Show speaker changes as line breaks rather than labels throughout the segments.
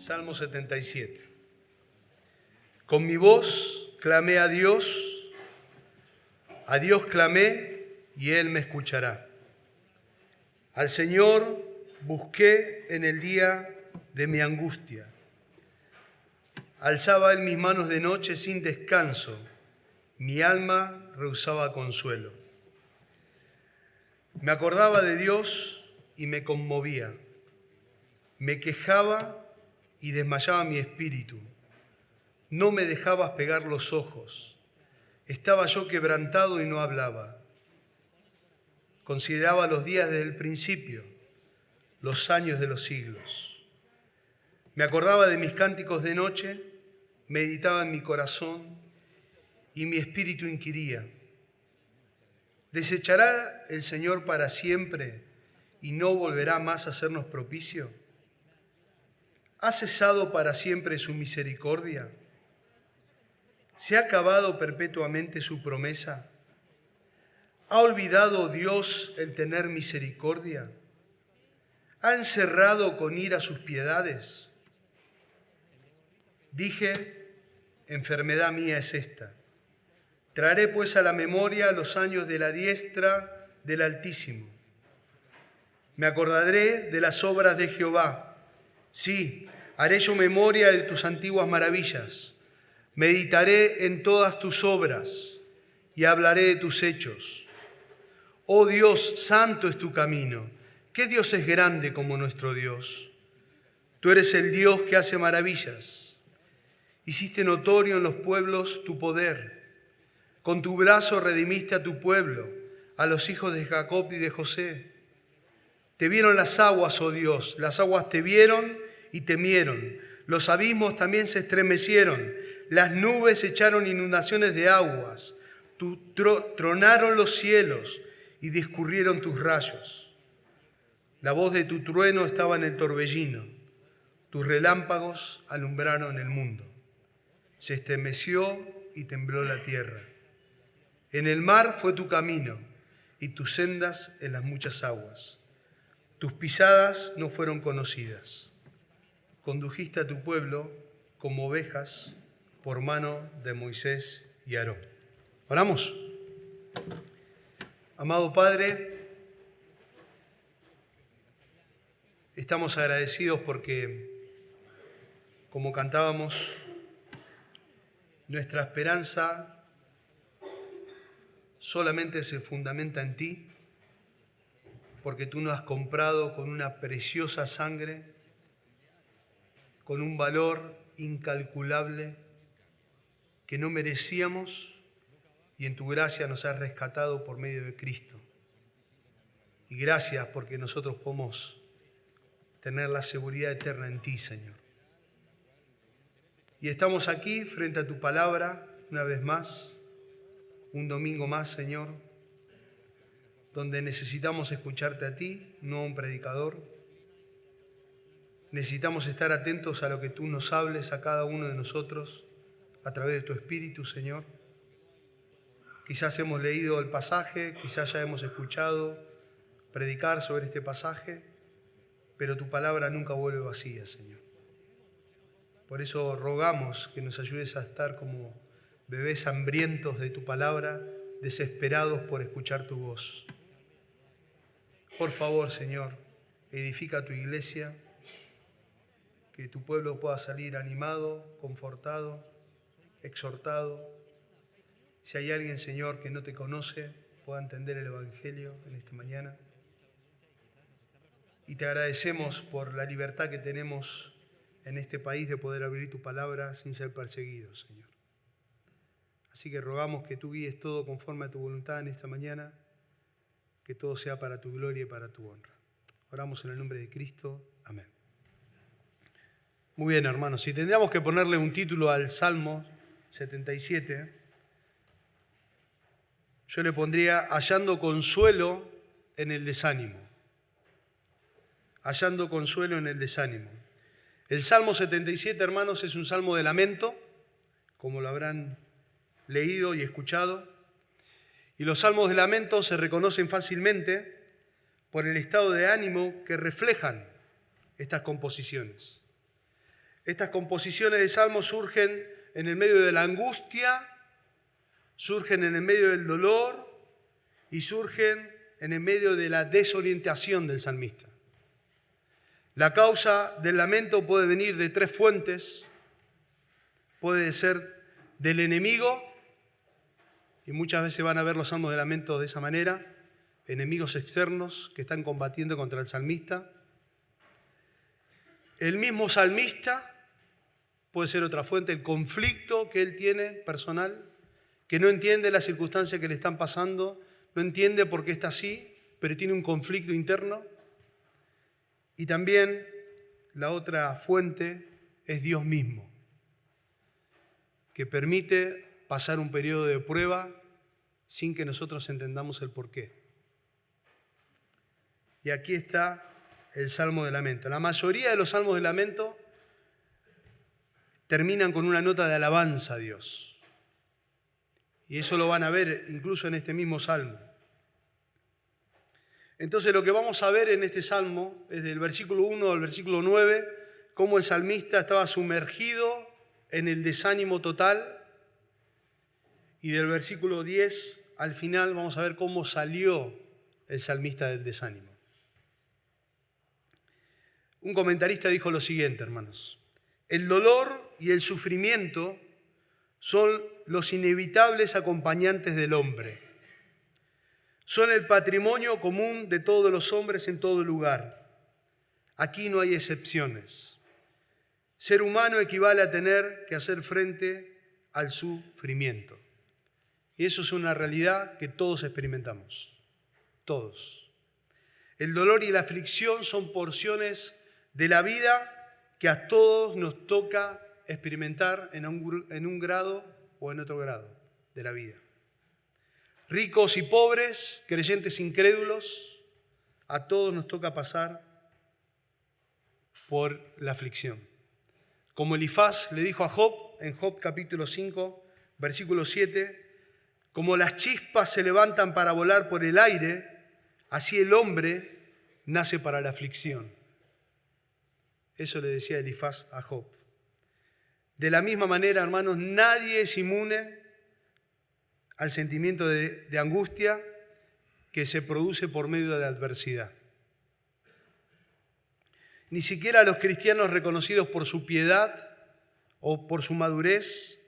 Salmo 77. Con mi voz clamé a Dios clamé y Él me escuchará. Al Señor busqué en el día de mi angustia. Alzaba Él mis manos de noche sin descanso, mi alma rehusaba consuelo. Me acordaba de Dios y me conmovía. Me quejaba y desmayaba mi espíritu. No me dejabas pegar los ojos. Estaba yo quebrantado y no hablaba. Consideraba los días desde el principio, los años de los siglos. Me acordaba de mis cánticos de noche, meditaba en mi corazón y mi espíritu inquiría. ¿Desechará el Señor para siempre y no volverá más a hacernos propicio? ¿Ha cesado para siempre su misericordia? ¿Se ha acabado perpetuamente su promesa? ¿Ha olvidado Dios el tener misericordia? ¿Ha encerrado con ira sus piedades? Dije, enfermedad mía es esta. Traeré pues a la memoria los años de la diestra del Altísimo. Me acordaré de las obras de Jehová. Sí, haré yo memoria de tus antiguas maravillas. Meditaré en todas tus obras y hablaré de tus hechos. Oh Dios, santo es tu camino. ¿Qué Dios es grande como nuestro Dios? Tú eres el Dios que hace maravillas. Hiciste notorio en los pueblos tu poder. Con tu brazo redimiste a tu pueblo, a los hijos de Jacob y de José. Te vieron las aguas, oh Dios, las aguas te vieron y temieron. Los abismos también se estremecieron, las nubes echaron inundaciones de aguas. Tronaron los cielos y discurrieron tus rayos. La voz de tu trueno estaba en el torbellino, tus relámpagos alumbraron el mundo. Se estremeció y tembló la tierra. En el mar fue tu camino y tus sendas en las muchas aguas. Tus pisadas no fueron conocidas. Condujiste a tu pueblo como ovejas por mano de Moisés y Aarón. Oramos. Amado Padre, estamos agradecidos porque, como cantábamos, nuestra esperanza solamente se fundamenta en ti, porque tú nos has comprado con una preciosa sangre, con un valor incalculable que no merecíamos, y en tu gracia nos has rescatado por medio de Cristo. Y gracias porque nosotros podemos tener la seguridad eterna en ti, Señor. Y estamos aquí frente a tu palabra una vez más, un domingo más, Señor, donde necesitamos escucharte a ti, no a un predicador. Necesitamos estar atentos a lo que tú nos hables a cada uno de nosotros a través de tu Espíritu, Señor. Quizás hemos leído el pasaje, quizás ya hemos escuchado predicar sobre este pasaje, pero tu palabra nunca vuelve vacía, Señor. Por eso rogamos que nos ayudes a estar como bebés hambrientos de tu palabra, desesperados por escuchar tu voz. Por favor, Señor, edifica tu iglesia, que tu pueblo pueda salir animado, confortado, exhortado. Si hay alguien, Señor, que no te conoce, pueda entender el Evangelio en esta mañana. Y te agradecemos por la libertad que tenemos en este país de poder abrir tu palabra sin ser perseguidos, Señor. Así que rogamos que tú guíes todo conforme a tu voluntad en esta mañana, que todo sea para tu gloria y para tu honra. Oramos en el nombre de Cristo. Amén. Muy bien, hermanos. Si tendríamos que ponerle un título al Salmo 77, yo le pondría hallando consuelo en el desánimo. Hallando consuelo en el desánimo. El Salmo 77, hermanos, es un salmo de lamento, como lo habrán leído y escuchado. Y los salmos de lamento se reconocen fácilmente por el estado de ánimo que reflejan estas composiciones. Estas composiciones de salmos surgen en el medio de la angustia, surgen en el medio del dolor y surgen en el medio de la desorientación del salmista. La causa del lamento puede venir de tres fuentes. Puede ser del enemigo, y muchas veces van a ver los salmos de lamento de esa manera, enemigos externos que están combatiendo contra el salmista. El mismo salmista puede ser otra fuente, el conflicto que él tiene personal, que no entiende las circunstancias que le están pasando, no entiende por qué está así, pero tiene un conflicto interno. Y también la otra fuente es Dios mismo, que permite pasar un periodo de prueba sin que nosotros entendamos el porqué. Y aquí está el Salmo de Lamento. La mayoría de los salmos de lamento terminan con una nota de alabanza a Dios. Y eso lo van a ver incluso en este mismo salmo. Entonces lo que vamos a ver en este salmo es del versículo 1 al versículo 9, cómo el salmista estaba sumergido en el desánimo total. Y del versículo 10 al final vamos a ver cómo salió el salmista del desánimo. Un comentarista dijo lo siguiente, hermanos: el dolor y el sufrimiento son los inevitables acompañantes del hombre. Son el patrimonio común de todos los hombres en todo lugar. Aquí no hay excepciones. Ser humano equivale a tener que hacer frente al sufrimiento. Y eso es una realidad que todos experimentamos. Todos. El dolor y la aflicción son porciones de la vida que a todos nos toca experimentar en un grado o en otro grado de la vida. Ricos y pobres, creyentes incrédulos, a todos nos toca pasar por la aflicción. Como Elifaz le dijo a Job en Job capítulo 5, versículo 7, como las chispas se levantan para volar por el aire, así el hombre nace para la aflicción. Eso le decía Elifaz a Job. De la misma manera, hermanos, nadie es inmune al sentimiento de angustia que se produce por medio de la adversidad. Ni siquiera los cristianos reconocidos por su piedad o por su madurez,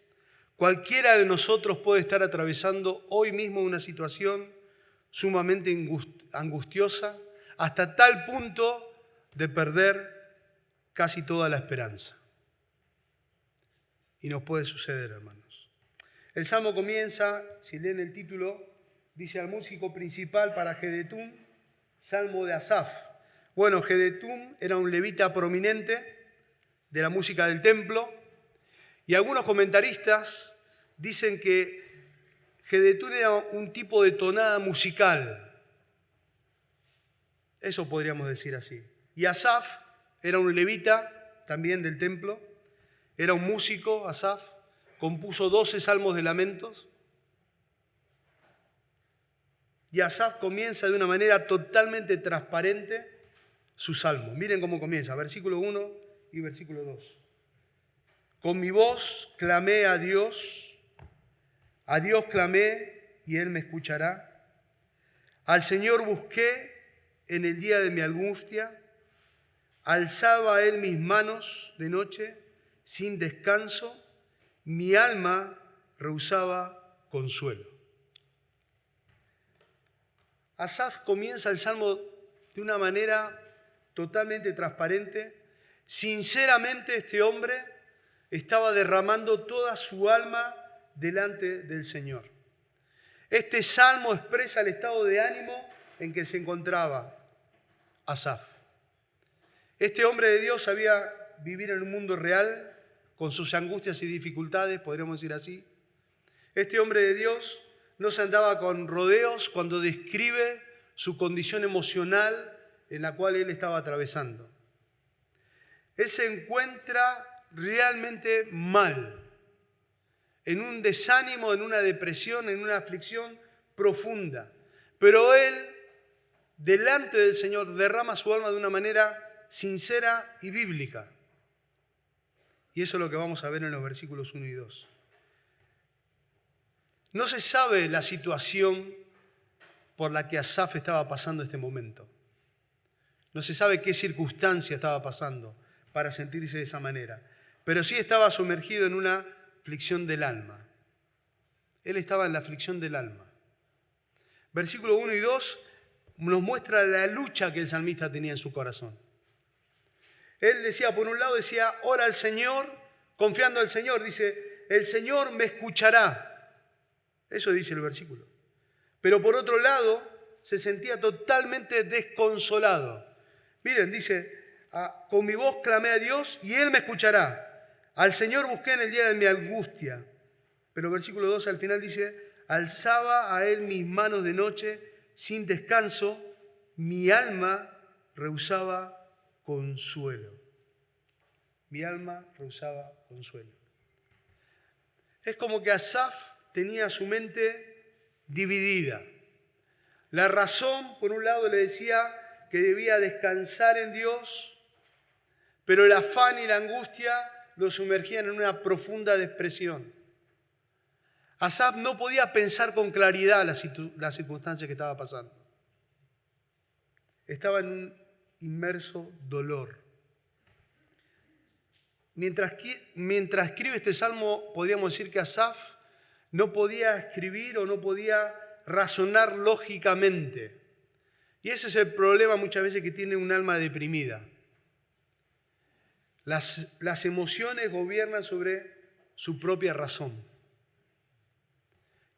cualquiera de nosotros puede estar atravesando hoy mismo una situación sumamente angustiosa, hasta tal punto de perder casi toda la esperanza. Y nos puede suceder, hermanos. El salmo comienza, si leen el título, dice: al músico principal para Jedutún, salmo de Asaf. Bueno, Jedutún era un levita prominente de la música del templo, y algunos comentaristas dicen que Jedutún era un tipo de tonada musical. Eso podríamos decir así. Y Asaf era un levita también del templo, era un músico, Asaf, compuso 12 salmos de lamentos. Y Asaf comienza de una manera totalmente transparente su salmo. Miren cómo comienza, versículo 1 y versículo 2. Con mi voz clamé a Dios clamé y Él me escuchará. Al Señor busqué en el día de mi angustia, alzaba a Él mis manos de noche sin descanso, mi alma rehusaba consuelo. Asaf comienza el salmo de una manera totalmente transparente. Sinceramente, este hombre estaba derramando toda su alma delante del Señor. Este salmo expresa el estado de ánimo en que se encontraba Asaf. Este hombre de Dios sabía vivir en un mundo real con sus angustias y dificultades, podríamos decir así. Este hombre de Dios no se andaba con rodeos cuando describe su condición emocional en la cual él estaba atravesando. Él se encuentra realmente mal, en un desánimo, en una depresión, en una aflicción profunda. Pero él, delante del Señor, derrama su alma de una manera sincera y bíblica. Y eso es lo que vamos a ver en los versículos 1 y 2. No se sabe la situación por la que Asaf estaba pasando este momento. No se sabe qué circunstancia estaba pasando para sentirse de esa manera. Pero sí estaba sumergido en una aflicción del alma. Él estaba en la aflicción del alma. Versículos 1 y 2 nos muestra la lucha que el salmista tenía en su corazón. Él decía, por un lado decía, ora al Señor, confiando al Señor. Dice, el Señor me escuchará. Eso dice el versículo. Pero por otro lado, se sentía totalmente desconsolado. Miren, dice, con mi voz clamé a Dios y Él me escuchará. Al Señor busqué en el día de mi angustia. Pero versículo 2 al final dice, alzaba a Él mis manos de noche sin descanso, mi alma rehusaba consuelo. Mi alma rehusaba consuelo. Es como que Asaf tenía su mente dividida. La razón, por un lado, le decía que debía descansar en Dios, pero el afán y la angustia lo sumergían en una profunda depresión. Asaf no podía pensar con claridad la circunstancia que estaba pasando. Estaba en un inmerso dolor. Mientras escribe este salmo, podríamos decir que Asaf no podía escribir o no podía razonar lógicamente. Y ese es el problema muchas veces que tiene un alma deprimida. Las emociones gobiernan sobre su propia razón.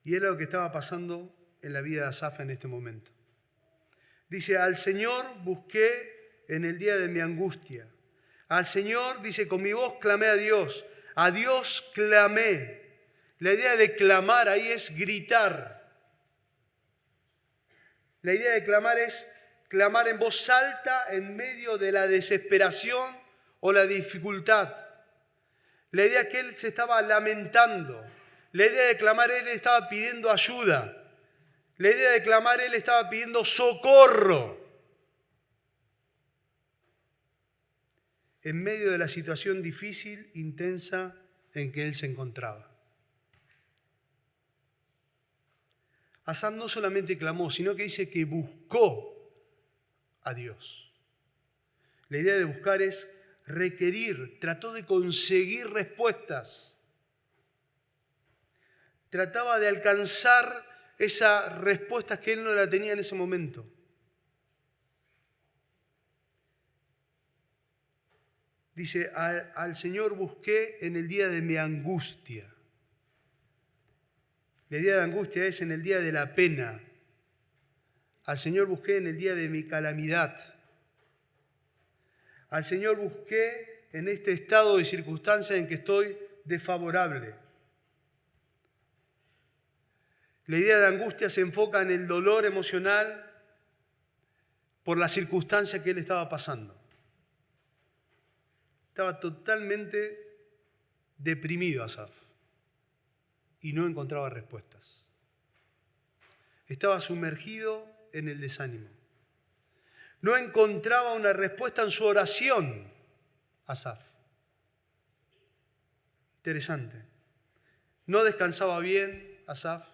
Y era lo que estaba pasando en la vida de Asaf en este momento. Dice, al Señor busqué en el día de mi angustia. Al Señor, dice, con mi voz clamé a Dios clamé. La idea de clamar ahí es gritar. La idea de clamar es clamar en voz alta en medio de la desesperación o la dificultad. La idea es que él se estaba lamentando. La idea de clamar, él estaba pidiendo ayuda. La idea de clamar, él estaba pidiendo socorro. En medio de la situación difícil, intensa en que él se encontraba. Asaf no solamente clamó, sino que dice que buscó a Dios. La idea de buscar es requerir, trató de conseguir respuestas. Trataba de alcanzar esas respuestas que él no la tenía en ese momento. Dice, al Señor busqué en el día de mi angustia. La idea de angustia es en el día de la pena. Al Señor busqué en el día de mi calamidad. Al Señor busqué en este estado de circunstancia en que estoy desfavorable. La idea de angustia se enfoca en el dolor emocional por la circunstancia que él estaba pasando. Estaba totalmente deprimido Asaf y no encontraba respuestas. Estaba sumergido en el desánimo. No encontraba una respuesta en su oración, Asaf. Interesante. No descansaba bien, Asaf.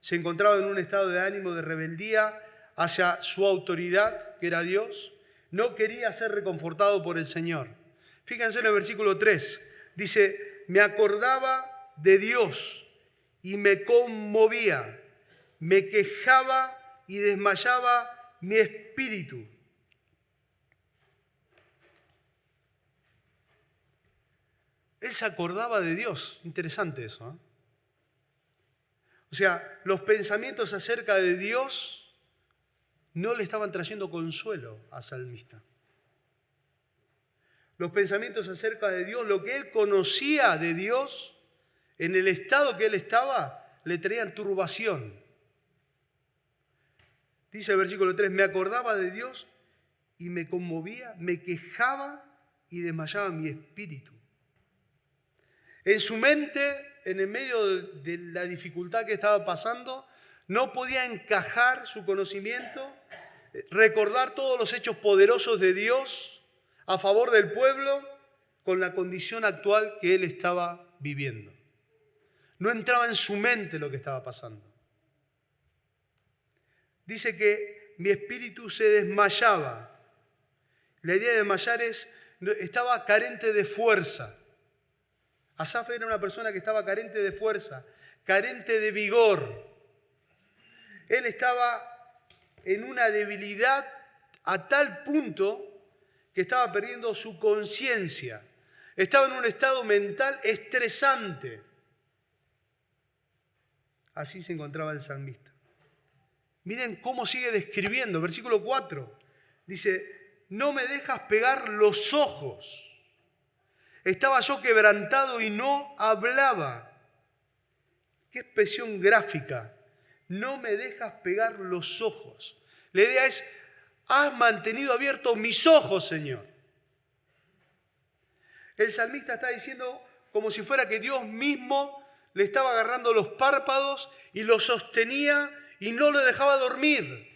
Se encontraba en un estado de ánimo de rebeldía hacia su autoridad, que era Dios. No quería ser reconfortado por el Señor. Fíjense en el versículo 3. Dice, me acordaba de Dios y me conmovía. Me quejaba y desmayaba mi espíritu. Él se acordaba de Dios. Interesante eso, ¿eh? O sea, los pensamientos acerca de Dios no le estaban trayendo consuelo al salmista. Los pensamientos acerca de Dios, lo que él conocía de Dios, en el estado que él estaba, le traían turbación. Dice el versículo 3, me acordaba de Dios y me conmovía, me quejaba y desmayaba mi espíritu. En su mente, en el medio de la dificultad que estaba pasando, no podía encajar su conocimiento, recordar todos los hechos poderosos de Dios a favor del pueblo con la condición actual que él estaba viviendo. No entraba en su mente lo que estaba pasando. Dice que mi espíritu se desmayaba. La idea de desmayar estaba carente de fuerza. Asaf era una persona que estaba carente de fuerza, carente de vigor. Él estaba en una debilidad a tal punto que estaba perdiendo su conciencia. Estaba en un estado mental estresante. Así se encontraba el salmista. Miren cómo sigue describiendo. Versículo 4. Dice, no me dejas pegar los ojos. Estaba yo quebrantado y no hablaba. Qué expresión gráfica. No me dejas pegar los ojos. La idea es, has mantenido abiertos mis ojos, Señor. El salmista está diciendo como si fuera que Dios mismo le estaba agarrando los párpados y lo sostenía y no lo dejaba dormir.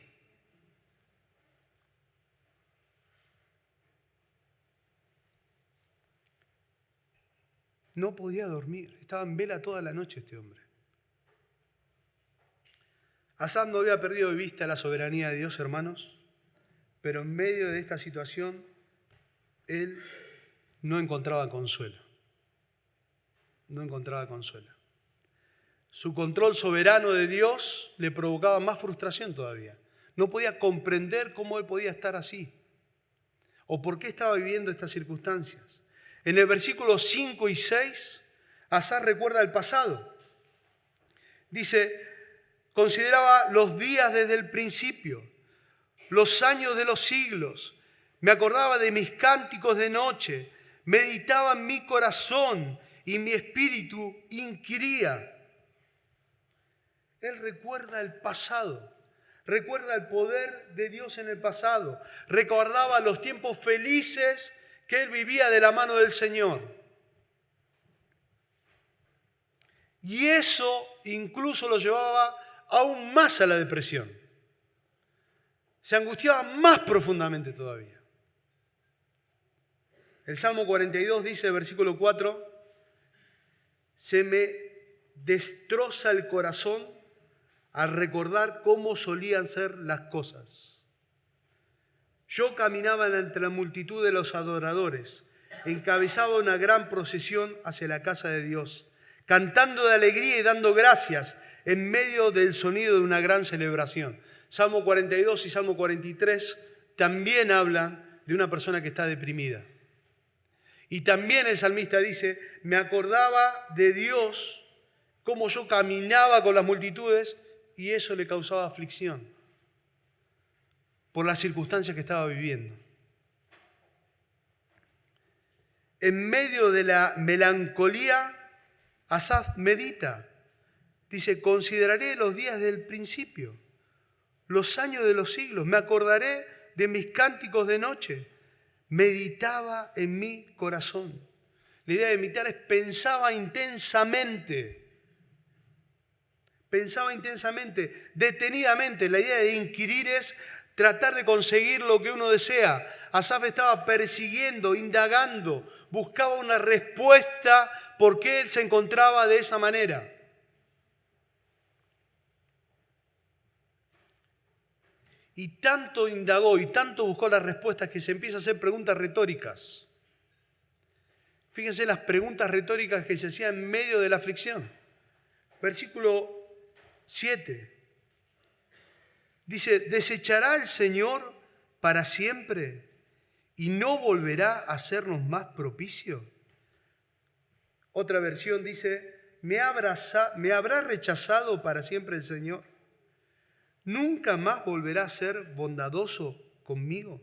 No podía dormir, estaba en vela toda la noche este hombre. Asaf no había perdido de vista la soberanía de Dios, hermanos, pero en medio de esta situación, él no encontraba consuelo. No encontraba consuelo. Su control soberano de Dios le provocaba más frustración todavía. No podía comprender cómo él podía estar así o por qué estaba viviendo estas circunstancias. En el versículo 5 y 6, Asaf recuerda el pasado. Dice, consideraba los días desde el principio, los años de los siglos. Me acordaba de mis cánticos de noche, meditaba en mi corazón y mi espíritu inquiría. Él recuerda el pasado, recuerda el poder de Dios en el pasado, recordaba los tiempos felices que él vivía de la mano del Señor. Y eso incluso lo llevaba aún más a la depresión. Se angustiaba más profundamente todavía. El Salmo 42 dice, versículo 4, se me destroza el corazón al recordar cómo solían ser las cosas. Yo caminaba entre la multitud de los adoradores, encabezaba una gran procesión hacia la casa de Dios, cantando de alegría y dando gracias en medio del sonido de una gran celebración. Salmo 42 y Salmo 43 también hablan de una persona que está deprimida. Y también el salmista dice, me acordaba de Dios, cómo yo caminaba con las multitudes y eso le causaba aflicción por las circunstancias que estaba viviendo. En medio de la melancolía, Asaf medita. Dice, consideraré los días del principio, los años de los siglos, me acordaré de mis cánticos de noche. Meditaba en mi corazón. La idea de meditar es pensaba intensamente, detenidamente. La idea de inquirir es tratar de conseguir lo que uno desea. Asaf estaba persiguiendo, indagando, buscaba una respuesta por qué él se encontraba de esa manera. Y tanto indagó y tanto buscó las respuestas que se empieza a hacer preguntas retóricas. Fíjense las preguntas retóricas que se hacían en medio de la aflicción. Versículo 7. Dice, ¿desechará el Señor para siempre y no volverá a hacernos más propicio? Otra versión dice, ¿me habrá rechazado para siempre el Señor? ¿Nunca más volverá a ser bondadoso conmigo?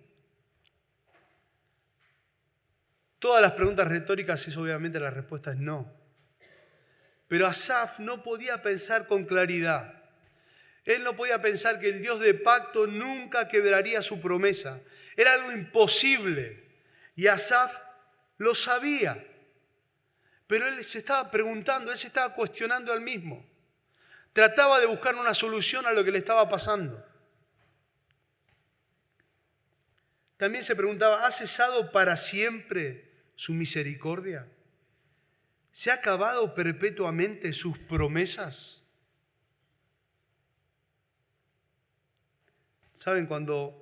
Todas las preguntas retóricas es obviamente la respuesta es no. Pero Asaf no podía pensar con claridad. Él no podía pensar que el Dios de pacto nunca quebraría su promesa. Era algo imposible. Y Asaf lo sabía. Pero él se estaba preguntando, él se estaba cuestionando a él mismo. Trataba de buscar una solución a lo que le estaba pasando. También se preguntaba, ¿ha cesado para siempre su misericordia? ¿Se ha acabado perpetuamente sus promesas? ¿Saben cuando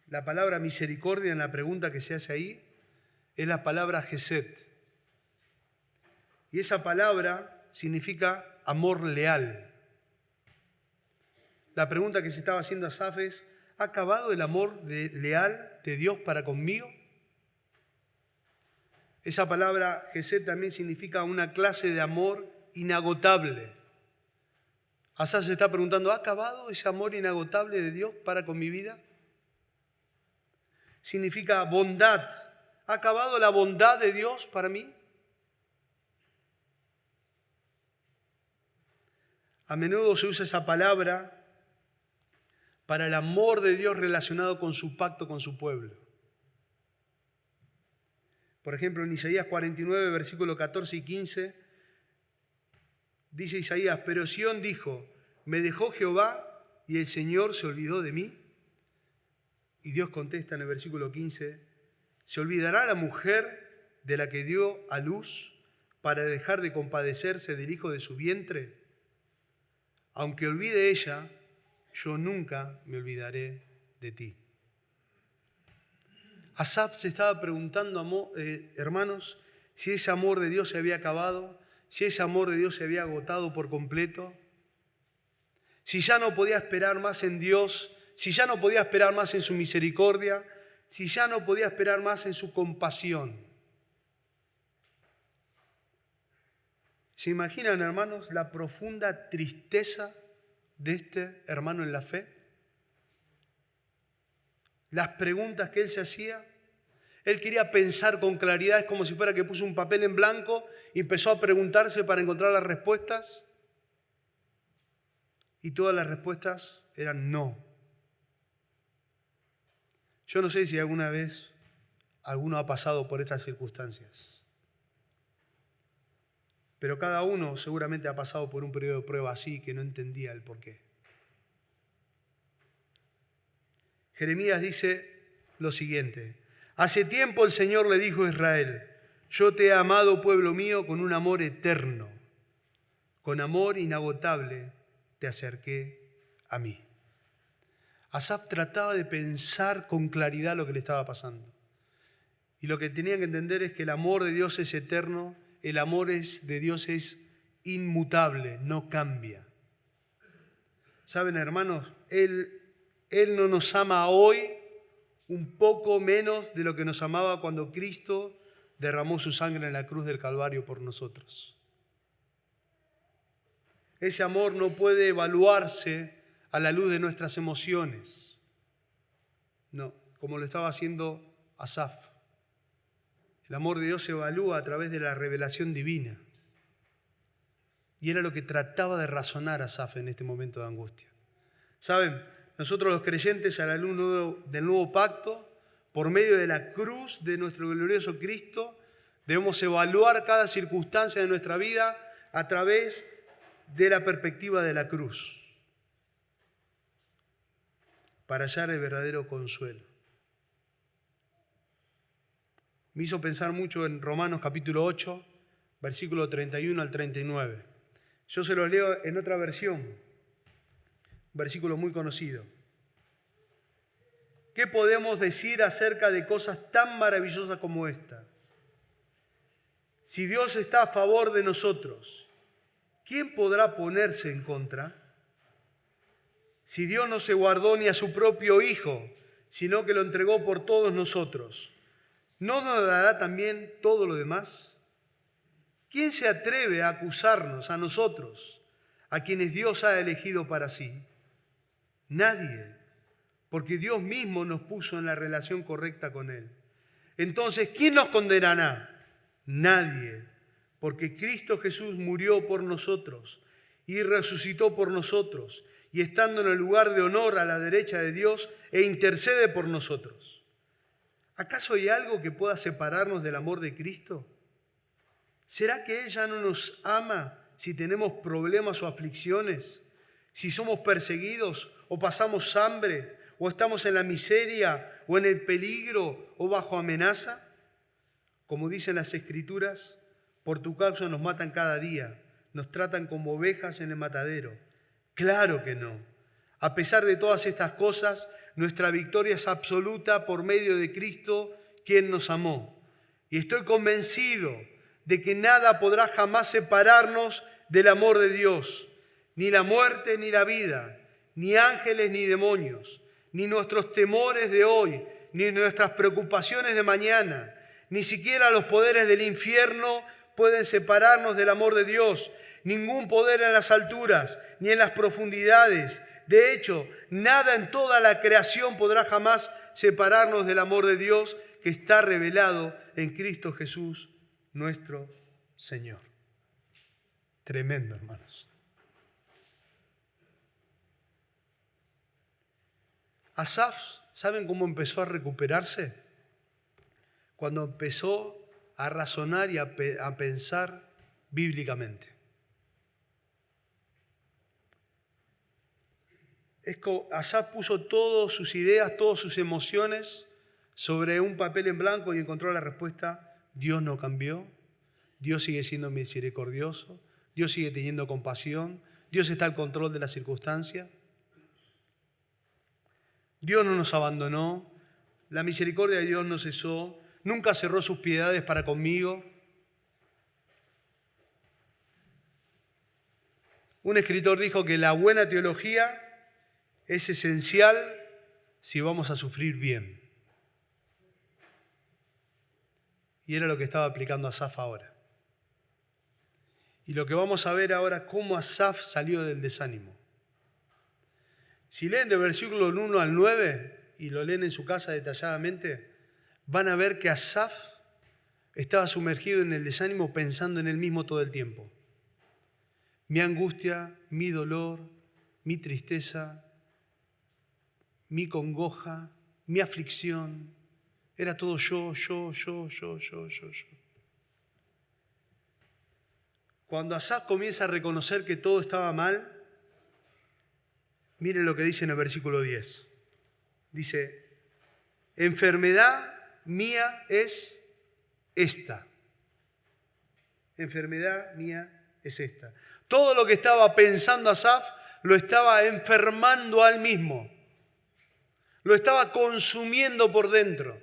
la palabra misericordia en la pregunta que se hace ahí es la palabra Gesed? Y esa palabra significa amor leal. La pregunta que se estaba haciendo Asaf es: ¿ha acabado el amor leal de Dios para conmigo? Esa palabra Gesed también significa una clase de amor inagotable. Asaf se está preguntando: ¿ha acabado ese amor inagotable de Dios para con mi vida? Significa bondad. ¿Ha acabado la bondad de Dios para mí? A menudo se usa esa palabra para el amor de Dios relacionado con su pacto con su pueblo. Por ejemplo, en Isaías 49, versículos 14 y 15, dice Isaías: pero Sión dijo, me dejó Jehová y el Señor se olvidó de mí. Y Dios contesta en el versículo 15, ¿se olvidará la mujer de la que dio a luz para dejar de compadecerse del hijo de su vientre? Aunque olvide ella, yo nunca me olvidaré de ti. Asaf se estaba preguntando, hermanos, si ese amor de Dios se había acabado, si ese amor de Dios se había agotado por completo, si ya no podía esperar más en Dios, si ya no podía esperar más en su misericordia, si ya no podía esperar más en su compasión. ¿Se imaginan, hermanos, la profunda tristeza de este hermano en la fe? Las preguntas que él se hacía. Él quería pensar con claridad, es como si fuera que puso un papel en blanco y empezó a preguntarse para encontrar las respuestas. Y todas las respuestas eran no. Yo no sé si alguna vez alguno ha pasado por estas circunstancias, pero cada uno seguramente ha pasado por un periodo de prueba así que no entendía el porqué. Jeremías dice lo siguiente: hace tiempo el Señor le dijo a Israel, yo te he amado, pueblo mío, con un amor eterno, con amor inagotable te acerqué a mí. Asaf trataba de pensar con claridad lo que le estaba pasando. Y lo que tenía que entender es que el amor de Dios es eterno, el amor de Dios es inmutable, no cambia. ¿Saben, hermanos? Él no nos ama hoy un poco menos de lo que nos amaba cuando Cristo derramó su sangre en la cruz del Calvario por nosotros. Ese amor no puede evaluarse a la luz de nuestras emociones. No, como lo estaba haciendo Asaf. El amor de Dios se evalúa a través de la revelación divina. Y era lo que trataba de razonar Asaf en este momento de angustia. ¿Saben? Nosotros los creyentes a la luz del nuevo pacto, por medio de la cruz de nuestro glorioso Cristo, debemos evaluar cada circunstancia de nuestra vida a través de la perspectiva de la cruz, para hallar el verdadero consuelo. Me hizo pensar mucho en Romanos capítulo 8, versículo 31 al 39. Yo se los leo en otra versión, versículo muy conocido. ¿Qué podemos decir acerca de cosas tan maravillosas como estas? Si Dios está a favor de nosotros, ¿quién podrá ponerse en contra? Si Dios no se guardó ni a su propio Hijo, sino que lo entregó por todos nosotros, ¿no nos dará también todo lo demás? ¿Quién se atreve a acusarnos a nosotros, a quienes Dios ha elegido para sí? Nadie, porque Dios mismo nos puso en la relación correcta con Él. Entonces, ¿quién nos condenará? Nadie, porque Cristo Jesús murió por nosotros y resucitó por nosotros, y estando en el lugar de honor a la derecha de Dios, e intercede por nosotros. ¿Acaso hay algo que pueda separarnos del amor de Cristo? ¿Será que Él ya no nos ama si tenemos problemas o aflicciones? Si somos perseguidos o pasamos hambre, o estamos en la miseria o en el peligro o bajo amenaza. Como dicen las Escrituras, por tu causa nos matan cada día, nos tratan como ovejas en el matadero. Claro que no. A pesar de todas estas cosas, nuestra victoria es absoluta por medio de Cristo, quien nos amó. Y estoy convencido de que nada podrá jamás separarnos del amor de Dios, ni la muerte ni la vida, ni ángeles ni demonios, ni nuestros temores de hoy, ni nuestras preocupaciones de mañana, ni siquiera los poderes del infierno pueden separarnos del amor de Dios. Ningún poder en las alturas, ni en las profundidades. De hecho, nada en toda la creación podrá jamás separarnos del amor de Dios que está revelado en Cristo Jesús, nuestro Señor. Tremendo, hermanos. Asaf, ¿saben cómo empezó a recuperarse? Cuando empezó a razonar y a pensar bíblicamente. Asaf puso todas sus ideas, todas sus emociones sobre un papel en blanco y encontró la respuesta: Dios no cambió, Dios sigue siendo misericordioso, Dios sigue teniendo compasión, Dios está al control de las circunstancias, Dios no nos abandonó, la misericordia de Dios no cesó, nunca cerró sus piedades para conmigo. Un escritor dijo que la buena teología es esencial si vamos a sufrir bien. Y era lo que estaba aplicando Asaf ahora. Y lo que vamos a ver ahora, cómo Asaf salió del desánimo. Si leen del versículo 1 al 9, y lo leen en su casa detalladamente, van a ver que Asaf estaba sumergido en el desánimo pensando en él mismo todo el tiempo. Mi angustia, mi dolor, mi tristeza, mi congoja, mi aflicción, era todo yo. Cuando Asaf comienza a reconocer que todo estaba mal, miren lo que dice en el versículo 10. Dice: enfermedad mía es esta. Enfermedad mía es esta. Todo lo que estaba pensando Asaf lo estaba enfermando a él mismo. Lo estaba consumiendo por dentro.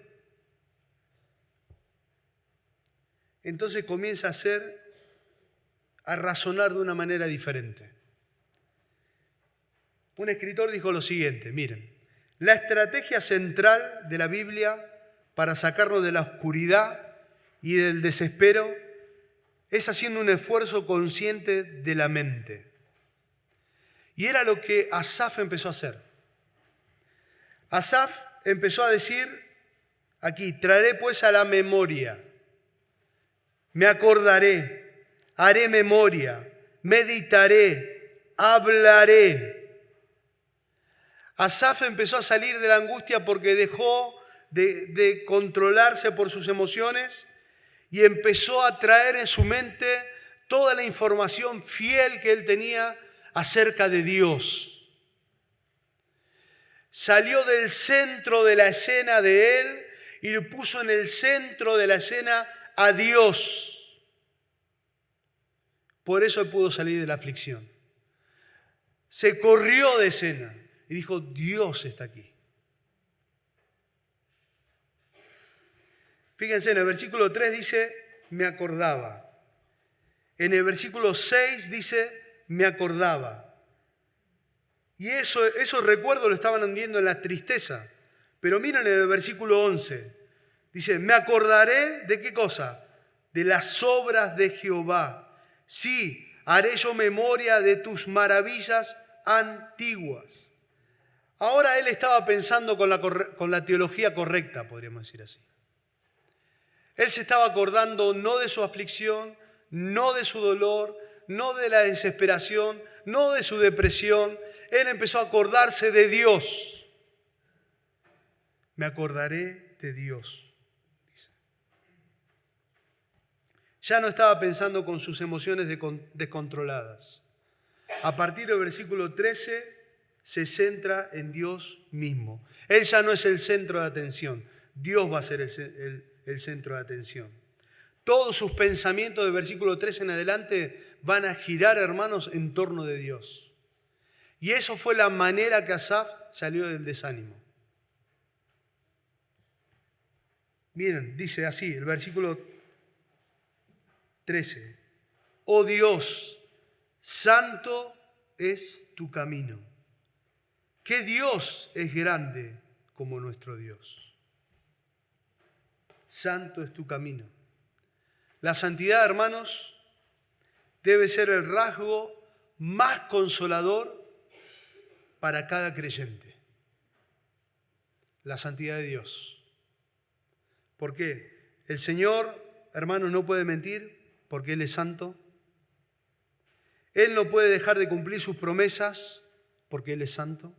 Entonces comienza a razonar de una manera diferente. Un escritor dijo lo siguiente, miren: la estrategia central de la Biblia para sacarnos de la oscuridad y del desespero es haciendo un esfuerzo consciente de la mente. Y era lo que Asaf empezó a hacer. Asaf empezó a decir aquí: traeré pues a la memoria, me acordaré, haré memoria, meditaré, hablaré. Asaf empezó a salir de la angustia porque dejó de controlarse por sus emociones y empezó a traer en su mente toda la información fiel que él tenía acerca de Dios. Salió del centro de la escena de él y le puso en el centro de la escena a Dios. Por eso él pudo salir de la aflicción. Se corrió de escena y dijo: Dios está aquí. Fíjense, en el versículo 3 dice: me acordaba. En el versículo 6 dice: me acordaba. Y esos recuerdos lo estaban hundiendo en la tristeza. Pero miren en el versículo 11. Dice: me acordaré de qué cosa? De las obras de Jehová. Sí, haré yo memoria de tus maravillas antiguas. Ahora él estaba pensando con la teología correcta, podríamos decir así. Él se estaba acordando no de su aflicción, no de su dolor, no de la desesperación, no de su depresión. Él empezó a acordarse de Dios. Me acordaré de Dios, dice. Ya no estaba pensando con sus emociones descontroladas. A partir del versículo 13 se centra en Dios mismo. Él ya no es el centro de atención. Dios va a ser el centro de atención. Todos sus pensamientos del versículo 3 en adelante van a girar, hermanos, en torno de Dios. Y eso fue la manera que Asaf salió del desánimo. Miren, dice así, el versículo 13. Oh Dios, santo es tu camino. ¿Qué Dios es grande como nuestro Dios? Santo es tu camino. La santidad, hermanos, debe ser el rasgo más consolador para cada creyente. La santidad de Dios. ¿Por qué? El Señor, hermanos, no puede mentir porque Él es santo. Él no puede dejar de cumplir sus promesas porque Él es santo.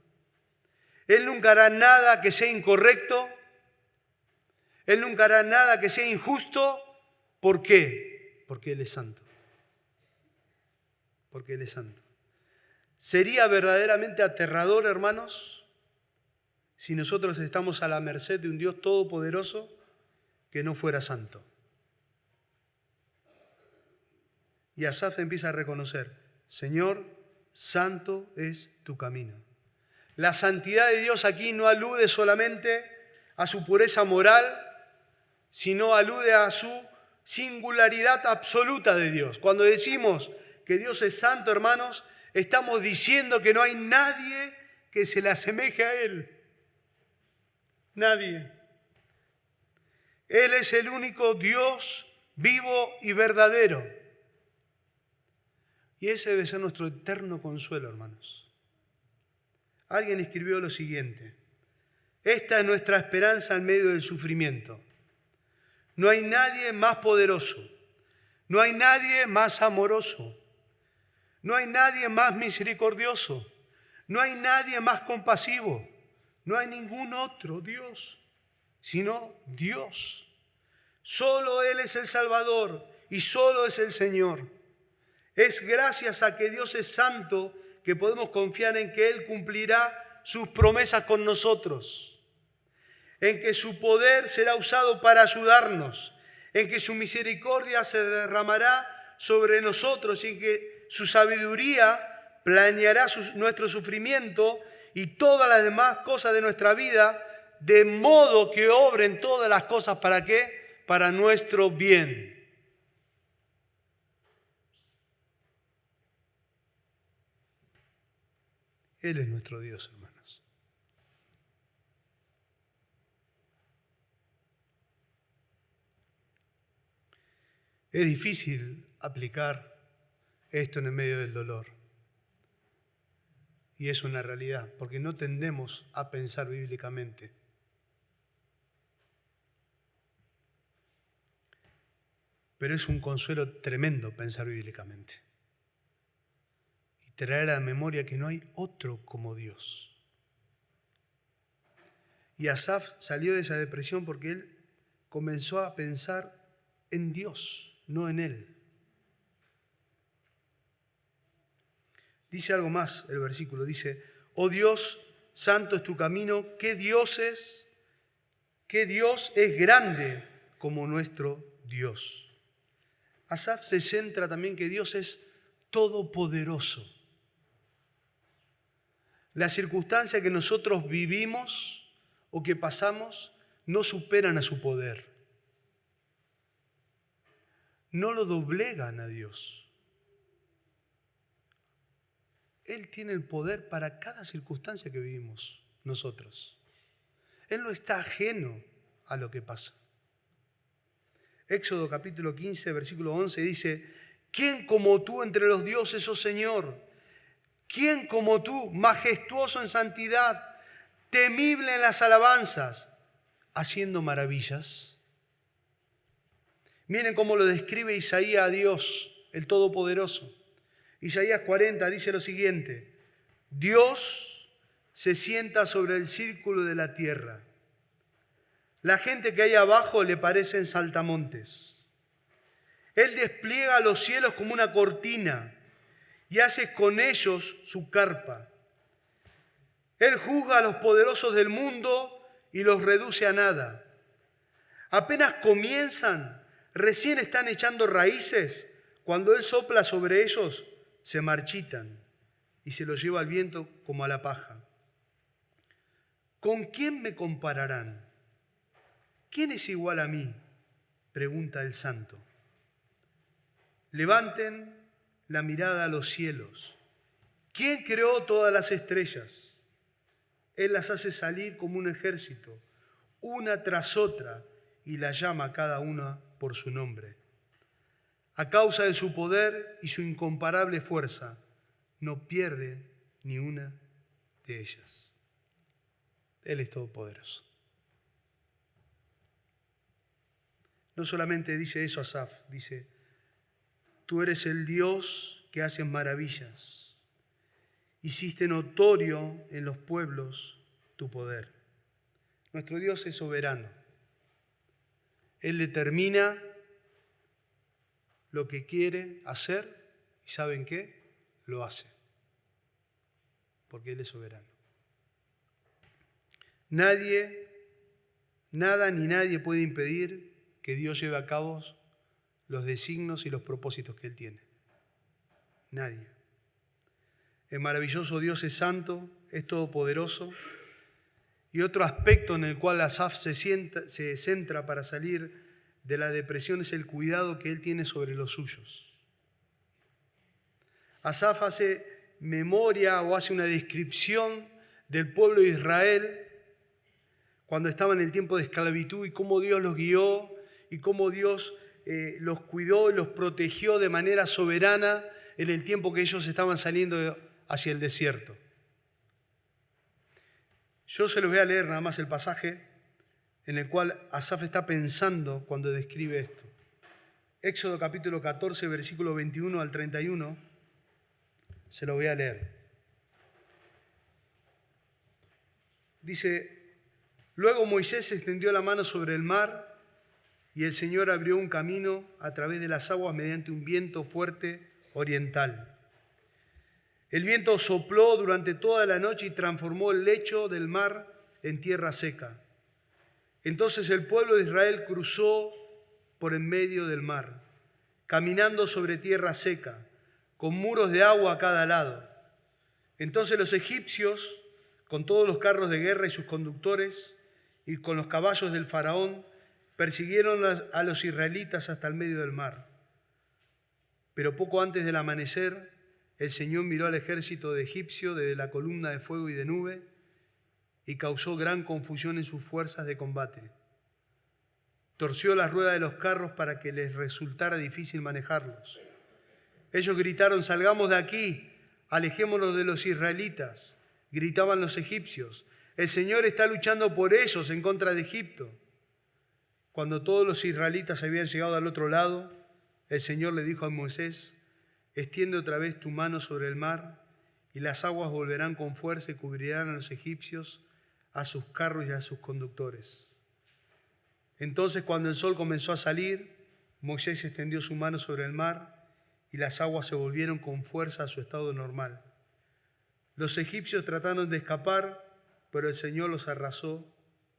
Él nunca hará nada que sea incorrecto. Él nunca hará nada que sea injusto. ¿Por qué? Porque Él es santo. Porque Él es santo. Sería verdaderamente aterrador, hermanos, si nosotros estamos a la merced de un Dios todopoderoso que no fuera santo. Y Asaf empieza a reconocer, Señor, santo es tu camino. La santidad de Dios aquí no alude solamente a su pureza moral, sino alude a su singularidad absoluta de Dios. Cuando decimos que Dios es santo, hermanos, estamos diciendo que no hay nadie que se le asemeje a Él. Nadie. Él es el único Dios vivo y verdadero. Y ese debe ser nuestro eterno consuelo, hermanos. Alguien escribió lo siguiente: esta es nuestra esperanza en medio del sufrimiento. No hay nadie más poderoso, no hay nadie más amoroso, no hay nadie más misericordioso, no hay nadie más compasivo, no hay ningún otro Dios, sino Dios. Solo Él es el Salvador y solo es el Señor. Es gracias a que Dios es santo que podemos confiar en que Él cumplirá sus promesas con nosotros, en que su poder será usado para ayudarnos, en que su misericordia se derramará sobre nosotros y en que su sabiduría planeará nuestro sufrimiento y todas las demás cosas de nuestra vida, de modo que obren todas las cosas, ¿para qué? Para nuestro bien. Él es nuestro Dios, hermanos. Es difícil aplicar esto en el medio del dolor. Y es una realidad, porque no tendemos a pensar bíblicamente. Pero es un consuelo tremendo pensar bíblicamente. Y traer a la memoria que no hay otro como Dios. Y Asaf salió de esa depresión porque él comenzó a pensar en Dios, no en él. Dice algo más el versículo, dice, oh Dios, santo es tu camino, ¿qué Dios es grande como nuestro Dios? Asaf se centra también que Dios es todopoderoso. Las circunstancias que nosotros vivimos o que pasamos no superan a su poder. No lo doblegan a Dios. Él tiene el poder para cada circunstancia que vivimos nosotros. Él no está ajeno a lo que pasa. Éxodo capítulo 15, versículo 11 dice, ¿quién como tú entre los dioses, oh Señor? ¿Quién como tú, majestuoso en santidad, temible en las alabanzas, haciendo maravillas? Miren cómo lo describe Isaías a Dios, el Todopoderoso. Isaías 40 dice lo siguiente, Dios se sienta sobre el círculo de la tierra. La gente que hay abajo le parecen saltamontes. Él despliega los cielos como una cortina y hace con ellos su carpa. Él juzga a los poderosos del mundo y los reduce a nada. Apenas comienzan, recién están echando raíces, cuando Él sopla sobre ellos, se marchitan y se los lleva al viento como a la paja. ¿Con quién me compararán? ¿Quién es igual a mí?, pregunta el Santo. Levanten la mirada a los cielos. ¿Quién creó todas las estrellas? Él las hace salir como un ejército, una tras otra, y las llama cada una por su nombre. A causa de su poder y su incomparable fuerza, no pierde ni una de ellas. Él es todopoderoso. No solamente dice eso Asaf, dice: tú eres el Dios que hace maravillas. Hiciste notorio en los pueblos tu poder. Nuestro Dios es soberano. Él determina lo que quiere hacer y ¿saben qué? Lo hace. Porque Él es soberano. Nada ni nadie puede impedir que Dios lleve a cabo los designios y los propósitos que Él tiene. Nadie. El maravilloso Dios es santo, es todopoderoso. Y otro aspecto en el cual Asaf se centra para salir de la depresión es el cuidado que Él tiene sobre los suyos. Asaf hace memoria o hace una descripción del pueblo de Israel cuando estaba en el tiempo de esclavitud y cómo Dios los guió y cómo Dios los cuidó y los protegió de manera soberana en el tiempo que ellos estaban saliendo hacia el desierto. Yo se los voy a leer nada más el pasaje en el cual Asaf está pensando cuando describe esto. Éxodo capítulo 14, versículo 21 al 31, se lo voy a leer. Dice: luego Moisés extendió la mano sobre el mar y el Señor abrió un camino a través de las aguas mediante un viento fuerte oriental. El viento sopló durante toda la noche y transformó el lecho del mar en tierra seca. Entonces el pueblo de Israel cruzó por en medio del mar, caminando sobre tierra seca, con muros de agua a cada lado. Entonces los egipcios, con todos los carros de guerra y sus conductores, y con los caballos del faraón, persiguieron a los israelitas hasta el medio del mar. Pero poco antes del amanecer, el Señor miró al ejército de egipcio desde la columna de fuego y de nube y causó gran confusión en sus fuerzas de combate. Torció las ruedas de los carros para que les resultara difícil manejarlos. Ellos gritaron: salgamos de aquí, alejémonos de los israelitas. Gritaban los egipcios: el Señor está luchando por ellos en contra de Egipto. Cuando todos los israelitas habían llegado al otro lado, el Señor le dijo a Moisés: extiende otra vez tu mano sobre el mar, y las aguas volverán con fuerza y cubrirán a los egipcios, a sus carros y a sus conductores. Entonces, cuando el sol comenzó a salir, Moisés extendió su mano sobre el mar, y las aguas se volvieron con fuerza a su estado normal. Los egipcios trataron de escapar, pero el Señor los arrasó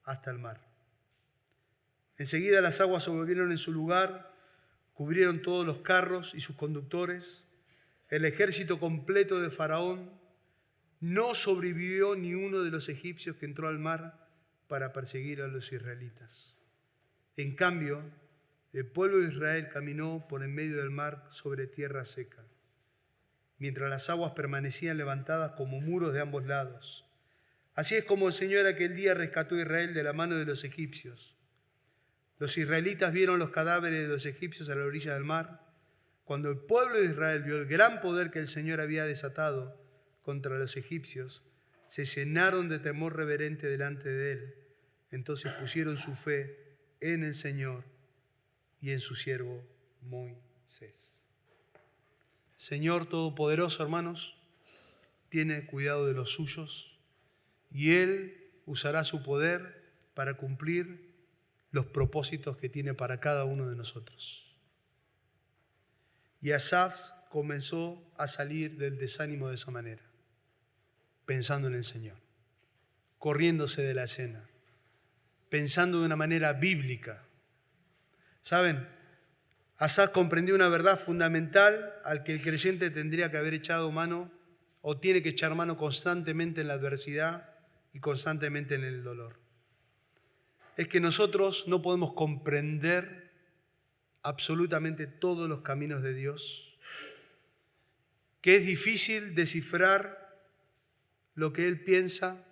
hasta el mar. Enseguida las aguas se volvieron en su lugar, cubrieron todos los carros y sus conductores. El ejército completo de Faraón, no sobrevivió ni uno de los egipcios que entró al mar para perseguir a los israelitas. En cambio, el pueblo de Israel caminó por en medio del mar sobre tierra seca, mientras las aguas permanecían levantadas como muros de ambos lados. Así es como el Señor aquel día rescató a Israel de la mano de los egipcios. Los israelitas vieron los cadáveres de los egipcios a la orilla del mar. Cuando el pueblo de Israel vio el gran poder que el Señor había desatado contra los egipcios, se llenaron de temor reverente delante de Él. Entonces pusieron su fe en el Señor y en su siervo Moisés. Señor Todopoderoso, hermanos, tiene cuidado de los suyos y Él usará su poder para cumplir los propósitos que tiene para cada uno de nosotros. Y Asaf comenzó a salir del desánimo de esa manera, pensando en el Señor, corriéndose de la escena, pensando de una manera bíblica. ¿Saben? Asaf comprendió una verdad fundamental al que el creyente tendría que haber echado mano o tiene que echar mano constantemente en la adversidad y constantemente en el dolor. Es que nosotros no podemos comprender absolutamente todos los caminos de Dios, que es difícil descifrar lo que Él piensa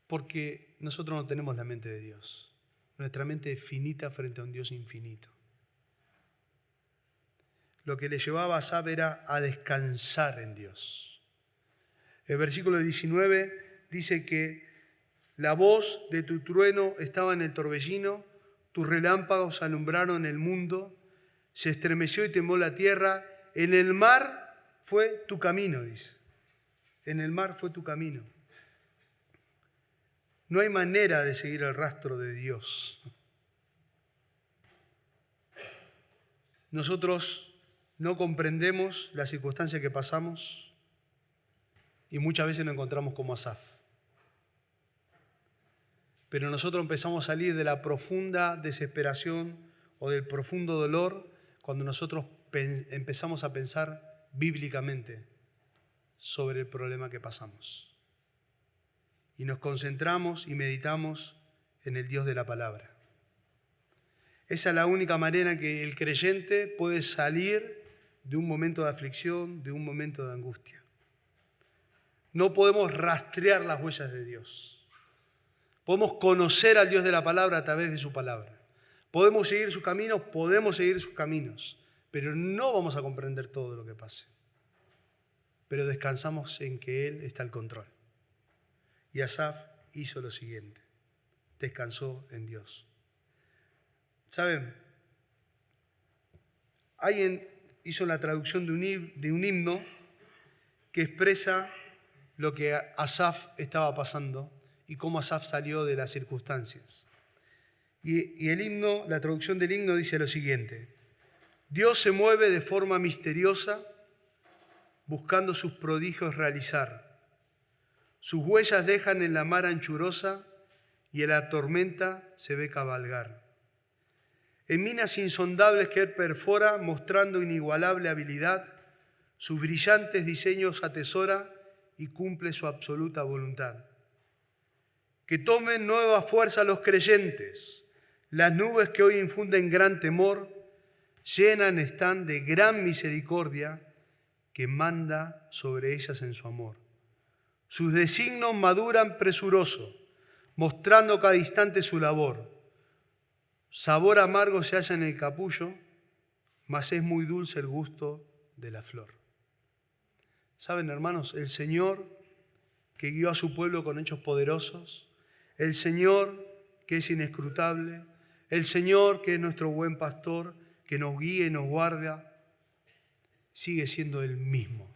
porque nosotros no tenemos la mente de Dios. Nuestra mente es finita frente a un Dios infinito. Lo que le llevaba a Asaf era a descansar en Dios. El versículo 19 dice que la voz de tu trueno estaba en el torbellino, tus relámpagos alumbraron el mundo, se estremeció y tembló la tierra, en el mar fue tu camino, dice. En el mar fue tu camino. No hay manera de seguir el rastro de Dios. Nosotros no comprendemos la circunstancia que pasamos y muchas veces nos encontramos como Asaf. Pero nosotros empezamos a salir de la profunda desesperación o del profundo dolor cuando nosotros empezamos a pensar bíblicamente sobre el problema que pasamos. Y nos concentramos y meditamos en el Dios de la palabra. Esa es la única manera en que el creyente puede salir de un momento de aflicción, de un momento de angustia. No podemos rastrear las huellas de Dios. Podemos conocer al Dios de la palabra a través de su palabra. Podemos seguir sus caminos, pero no vamos a comprender todo lo que pase. Pero descansamos en que Él está al control. Y Asaf hizo lo siguiente, descansó en Dios. ¿Saben? Alguien hizo la traducción de un himno que expresa lo que Asaf estaba pasando y cómo Asaf salió de las circunstancias. Y el himno, la traducción del himno dice lo siguiente: Dios se mueve de forma misteriosa, buscando sus prodigios realizar. Sus huellas dejan en la mar anchurosa y en la tormenta se ve cabalgar. En minas insondables que Él perfora, mostrando inigualable habilidad, sus brillantes diseños atesora y cumple su absoluta voluntad. Que tomen nueva fuerza los creyentes, las nubes que hoy infunden gran temor, llenan están de gran misericordia que manda sobre ellas en su amor. Sus designios maduran presuroso, mostrando cada instante su labor. Sabor amargo se halla en el capullo, mas es muy dulce el gusto de la flor. ¿Saben, hermanos? El Señor que guió a su pueblo con hechos poderosos, el Señor que es inescrutable, el Señor que es nuestro buen pastor, que nos guía y nos guarda, sigue siendo el mismo.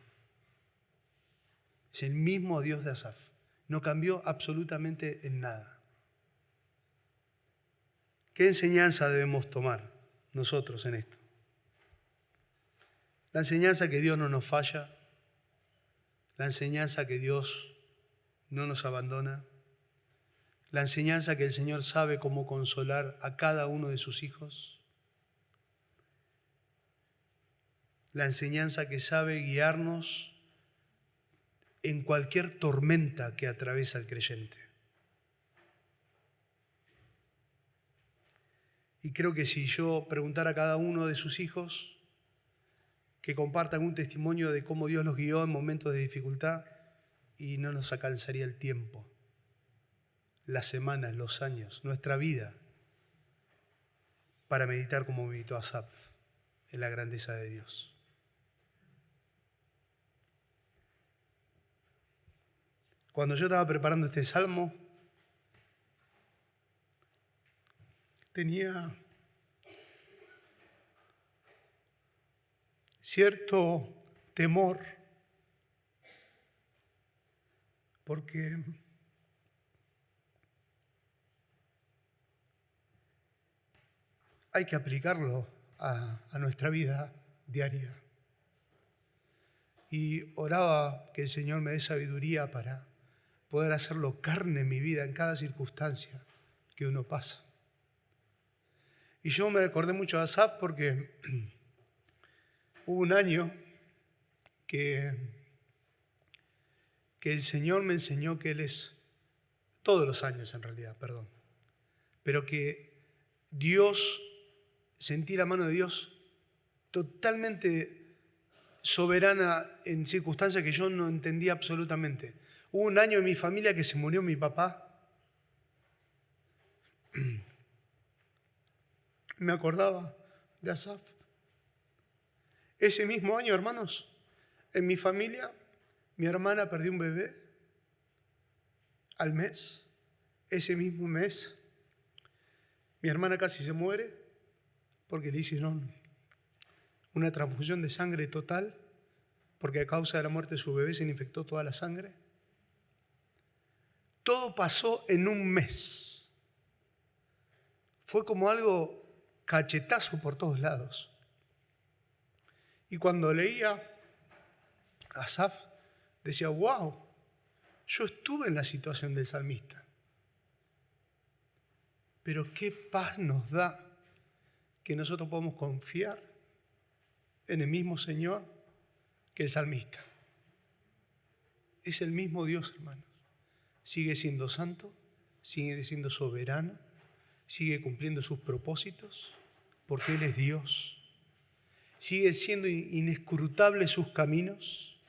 Es el mismo Dios de Asaf. No cambió absolutamente en nada. ¿Qué enseñanza debemos tomar nosotros en esto? La enseñanza que Dios no nos falla, la enseñanza que Dios no nos abandona, la enseñanza que el Señor sabe cómo consolar a cada uno de sus hijos, la enseñanza que sabe guiarnos en cualquier tormenta que atraviesa el creyente. Y creo que si yo preguntara a cada uno de sus hijos que compartan un testimonio de cómo Dios los guió en momentos de dificultad, y no nos alcanzaría el tiempo, las semanas, los años, nuestra vida, para meditar como meditó Asaf en la grandeza de Dios. Cuando yo estaba preparando este salmo, tenía cierto temor porque hay que aplicarlo a nuestra vida diaria. Y oraba que el Señor me dé sabiduría para poder hacerlo carne en mi vida en cada circunstancia que uno pasa. Y yo me acordé mucho de Asaf porque hubo un año que el Señor me enseñó que Él es, todos los años en realidad, perdón, pero que Dios, sentí la mano de Dios totalmente soberana en circunstancias que yo no entendía absolutamente. Hubo un año en mi familia que se murió mi papá. Me acordaba de Asaf. Ese mismo año, hermanos, en mi familia, mi hermana perdió un bebé al mes. Ese mismo mes, mi hermana casi se muere porque le hicieron una transfusión de sangre total, porque a causa de la muerte de su bebé se le infectó toda la sangre. Todo pasó en un mes. Fue como algo cachetazo por todos lados. Y cuando leía a Asaf, decía, wow, yo estuve en la situación del salmista. Pero qué paz nos da que nosotros podamos confiar en el mismo Señor que el salmista. Es el mismo Dios, hermanos. Sigue siendo santo, sigue siendo soberano, sigue cumpliendo sus propósitos, porque Él es Dios. Sigue siendo inescrutables sus caminos.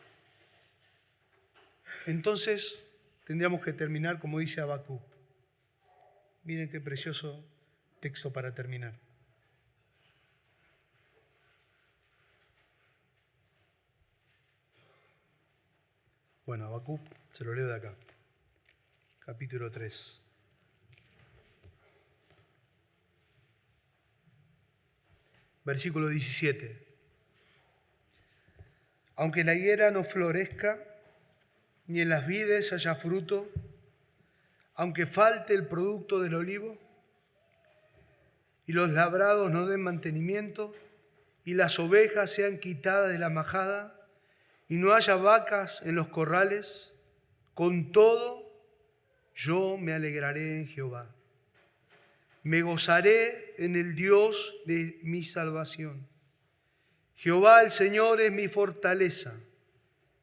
Entonces, tendríamos que terminar como dice Habacuc. Miren qué precioso texto para terminar. Bueno, Habacuc, se lo leo de acá. Capítulo 3. Versículo 17. Aunque la higuera no florezca, ni en las vides haya fruto, aunque falte el producto del olivo, y los labrados no den mantenimiento, y las ovejas sean quitadas de la majada, y no haya vacas en los corrales, con todo yo me alegraré en Jehová. Me gozaré en el Dios de mi salvación. Jehová el Señor es mi fortaleza,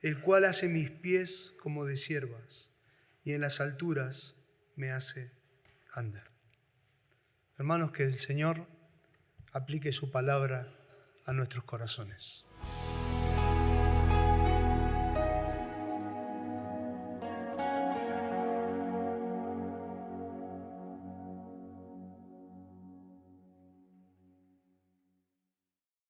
el cual hace mis pies como de ciervas, y en las alturas me hace andar. Hermanos, que el Señor aplique su palabra a nuestros corazones.